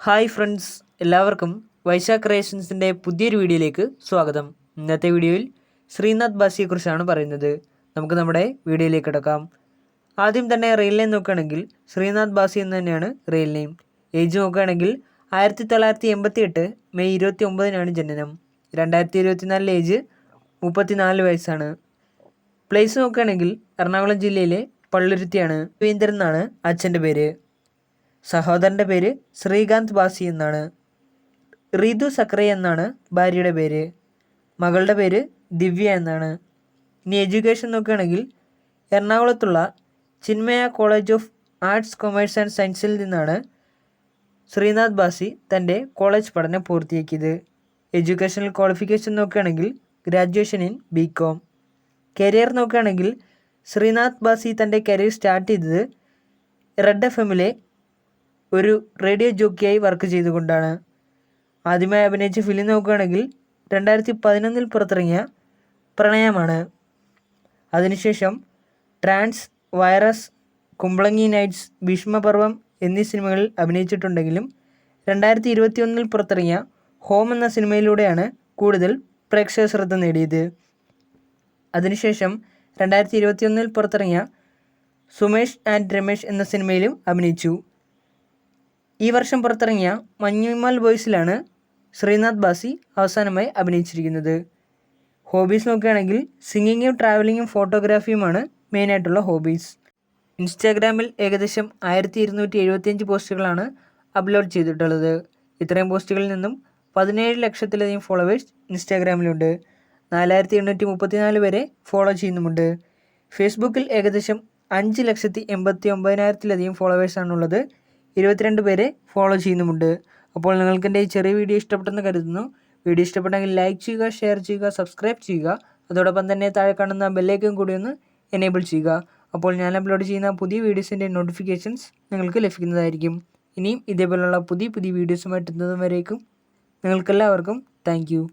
Hi friends, എല്ലാവർക്കും വൈശാഖ് ക്രിയേഷൻസിൻ്റെ പുതിയൊരു വീഡിയോയിലേക്ക് സ്വാഗതം. ഇന്നത്തെ വീഡിയോയിൽ ശ്രീനാഥ് ബാസിയെക്കുറിച്ചാണ് പറയുന്നത്. നമുക്ക് നമ്മുടെ വീഡിയോയിലേക്ക് കിടക്കാം. ആദ്യം തന്നെ റിയൽ നെയിം നോക്കുകയാണെങ്കിൽ ശ്രീനാഥ് ബാസി എന്ന് തന്നെയാണ് റിയൽ നെയിം. ഏജ് നോക്കുകയാണെങ്കിൽ 1988 മെയ് 29-നാണ് ജനനം. 2024 ഏജ് 34 വയസ്സാണ്. പ്ലേസ് നോക്കുകയാണെങ്കിൽ എറണാകുളം ജില്ലയിലെ പള്ളുരുത്തിയാണ്. രവീന്ദ്രൻ എന്നാണ് അച്ഛൻ്റെ പേര്. സഹോദരൻ്റെ പേര് ശ്രീകാന്ത് ബാസി എന്നാണ്. റിതു സക്രിയ എന്നാണ് ഭാര്യയുടെ പേര്. മകളുടെ പേര് ദിവ്യ എന്നാണ്. ഇനി എഡ്യൂക്കേഷൻ നോക്കുകയാണെങ്കിൽ എറണാകുളത്തുള്ള Chinmaya college of arts commerce and സയൻസിൽ നിന്നാണ് ശ്രീനാഥ് ബാസി തൻ്റെ കോളേജ് പഠനം പൂർത്തിയാക്കിയത്. എഡ്യൂക്കേഷണൽ ക്വാളിഫിക്കേഷൻ നോക്കുകയാണെങ്കിൽ ഗ്രാജുവേഷൻ ഇൻ BCom. കരിയർ നോക്കുകയാണെങ്കിൽ ശ്രീനാഥ് ബാസി തൻ്റെ കരിയർ സ്റ്റാർട്ട് ചെയ്തത് റെഡ് FM-ലെ ഒരു റേഡിയോ ജോക്കിയായി വർക്ക് ചെയ്തുകൊണ്ടാണ്. ആദ്യമായി അഭിനയിച്ച ഫിലിം നോക്കുകയാണെങ്കിൽ 2011 പുറത്തിറങ്ങിയ പ്രണയമാണ്. അതിനുശേഷം trance, virus, Kumbalangi nights, Bheeshmaparvam എന്നീ സിനിമകളിൽ അഭിനയിച്ചിട്ടുണ്ടെങ്കിലും 2021 പുറത്തിറങ്ങിയ ഹോം എന്ന സിനിമയിലൂടെയാണ് കൂടുതൽ പ്രേക്ഷക ശ്രദ്ധ നേടിയത്. അതിനുശേഷം 2021 പുറത്തിറങ്ങിയ സുമേഷ് ആൻഡ് രമേഷ് എന്ന സിനിമയിലും അഭിനയിച്ചു. ഈ വർഷം പുറത്തിറങ്ങിയ മഞ്ഞുമൽ ബോയ്സിലാണ് ശ്രീനാഥ് ബാസി അവസാനമായി അഭിനയിച്ചിരിക്കുന്നത്. ഹോബീസ് നോക്കുകയാണെങ്കിൽ സിംഗിങ്ങും ട്രാവലിങ്ങും ഫോട്ടോഗ്രാഫിയുമാണ് മെയിനായിട്ടുള്ള ഹോബീസ്. ഇൻസ്റ്റാഗ്രാമിൽ ഏകദേശം 1275 പോസ്റ്റുകളാണ് അപ്ലോഡ് ചെയ്തിട്ടുള്ളത്. ഇത്രയും പോസ്റ്റുകളിൽ നിന്നും 17 ലക്ഷത്തിലധികം ഫോളോവേഴ്സ് ഇൻസ്റ്റാഗ്രാമിലുണ്ട്. 4834 വരെ ഫോളോ ചെയ്യുന്നുമുണ്ട്. ഫേസ്ബുക്കിൽ ഏകദേശം 5,89,000-ലധികം ഫോളോവേഴ്സാണുള്ളത്. 22 പേരെ ഫോളോ ചെയ്യുന്നുമുണ്ട്. അപ്പോൾ നിങ്ങൾക്ക് എൻ്റെ ഈ ചെറിയ വീഡിയോ ഇഷ്ടപ്പെട്ടെന്ന് കരുതുന്നു. വീഡിയോ ഇഷ്ടപ്പെട്ടെങ്കിൽ ലൈക്ക് ചെയ്യുക, ഷെയർ ചെയ്യുക, സബ്സ്ക്രൈബ് ചെയ്യുക. അതോടൊപ്പം തന്നെ താഴെ കാണുന്ന ബെല്ലൈക്കൺ കൂടി ഒന്ന് എനേബിൾ ചെയ്യുക. അപ്പോൾ ഞാൻ അപ്ലോഡ് ചെയ്യുന്ന പുതിയ വീഡിയോസിൻ്റെ നോട്ടിഫിക്കേഷൻസ് നിങ്ങൾക്ക് ലഭിക്കുന്നതായിരിക്കും. ഇനിയും ഇതേപോലുള്ള പുതിയ വീഡിയോസുമായിട്ട് എത്തുന്നതുവരേക്കും നിങ്ങൾക്കെല്ലാവർക്കും താങ്ക് യു.